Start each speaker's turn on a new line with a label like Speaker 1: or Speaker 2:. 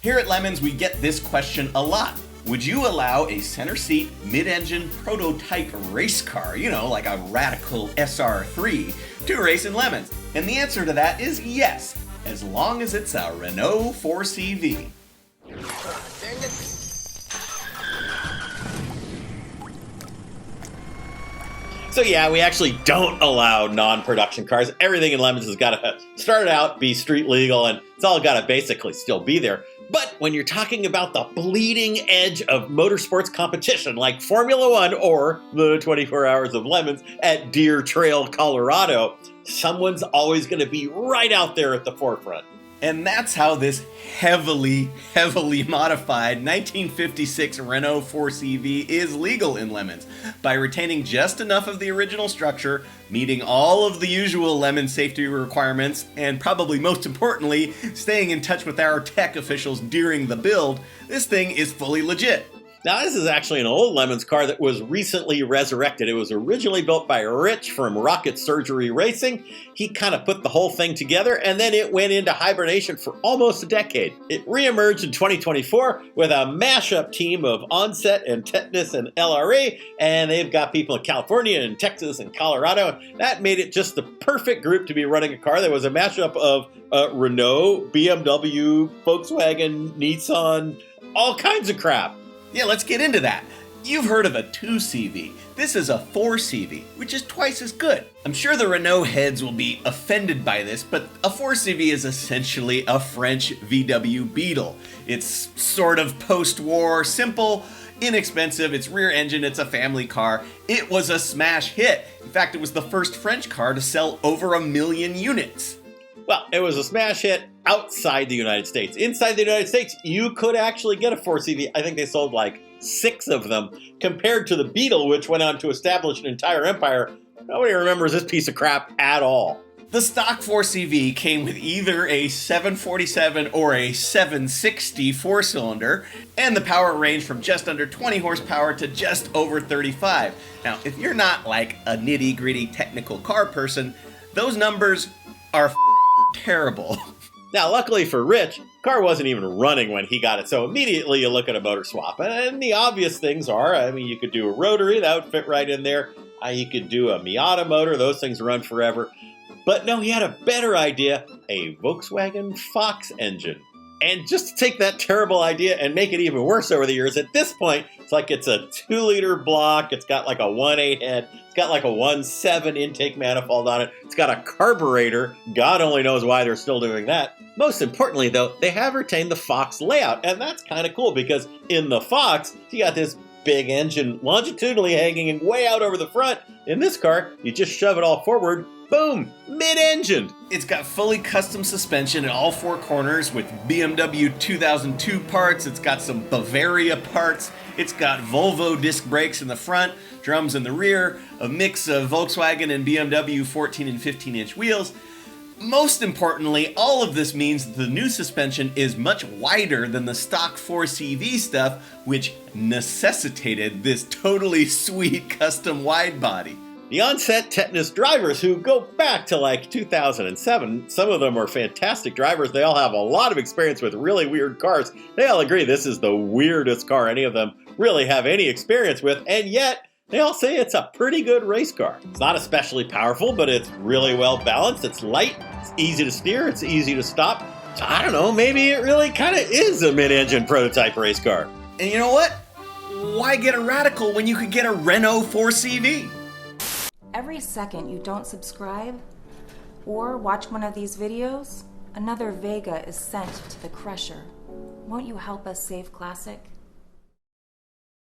Speaker 1: Here at Lemons, we get this question a lot. Would you allow a center seat, mid-engine prototype race car, like a radical SR3, to race in Lemons? And the answer to that is yes, as long as it's a Renault 4CV.
Speaker 2: So yeah, we actually don't allow non-production cars. Everything in Lemons has got to start out, be street legal, and it's all got to basically still be there. But when you're talking about the bleeding edge of motorsports competition like Formula One or the 24 Hours of Lemons at Deer Trail, Colorado, someone's always going to be right out there at the forefront.
Speaker 1: And that's how this heavily modified 1956 Renault 4CV is legal in Lemons, by retaining just enough of the original structure, meeting all of the usual Lemon safety requirements, and probably most importantly, staying in touch with our tech officials during the build. This thing is fully legit.
Speaker 2: Now, this is actually an old Lemons car that was recently resurrected. It was originally built by Rich from Rocket Surgery Racing. He kind of put the whole thing together, and then it went into hibernation for almost a decade. It reemerged in 2024 with a mashup team of Onset and Tetanus and LRA, and they've got people in California and Texas and Colorado. That made it just the perfect group to be running a car that was a mashup of Renault, BMW, Volkswagen, Nissan, all kinds of crap.
Speaker 1: Yeah, let's get into that. You've heard of a 2CV. This is a 4CV, which is twice as good. I'm sure the Renault heads will be offended by this, but a 4CV is essentially a French VW Beetle. It's sort of post-war, simple, inexpensive, it's rear engine, it's a family car. It was a smash hit. In fact, it was the first French car to sell over 1 million units.
Speaker 2: Well, it was a smash hit outside the United States. Inside the United States, you could actually get a 4CV. I think they sold like 6 of them, compared to the Beetle, which went on to establish an entire empire. Nobody remembers this piece of crap at all.
Speaker 1: The stock 4CV came with either a 747 or a 760 4-cylinder, and the power ranged from just under 20 horsepower to just over 35. Now, if you're not like a nitty-gritty technical car person, those numbers are terrible.
Speaker 2: Now, luckily for Rich, the car wasn't even running when he got it, so immediately you look at a motor swap. And the obvious things are, you could do a rotary, that would fit right in there. You could do a Miata motor, those things run forever. But no, he had a better idea, a Volkswagen Fox engine. And just to take that terrible idea and make it even worse over the years, at this point, it's a 2-liter block, it's got like a 1.8 head, it's got like a 1.7 intake manifold on it, it's got a carburetor, God only knows why they're still doing that. Most importantly though, they have retained the Fox layout, and that's kind of cool because in the Fox, you got this big engine longitudinally hanging way out over the front. In this car, you just shove it all forward, boom, mid-engined.
Speaker 1: It's got fully custom suspension in all 4 corners with BMW 2002 parts. It's got some Bavaria parts. It's got Volvo disc brakes in the front, drums in the rear, a mix of Volkswagen and BMW 14 and 15-inch wheels. Most importantly, all of this means that the new suspension is much wider than the stock 4CV stuff, which necessitated this totally sweet custom wide body.
Speaker 2: The Onset Tetanus drivers who go back to like 2007, some of them are fantastic drivers. They all have a lot of experience with really weird cars. They all agree this is the weirdest car any of them really have any experience with, and yet they all say it's a pretty good race car. It's not especially powerful, but it's really well balanced. It's light, it's easy to steer, it's easy to stop. So I don't know, maybe it really kind of is a mid-engine prototype race car.
Speaker 1: And you know what? Why get a radical when you could get a Renault 4CV?
Speaker 3: Every second you don't subscribe or watch one of these videos, another Vega is sent to the crusher. Won't you help us save Classic?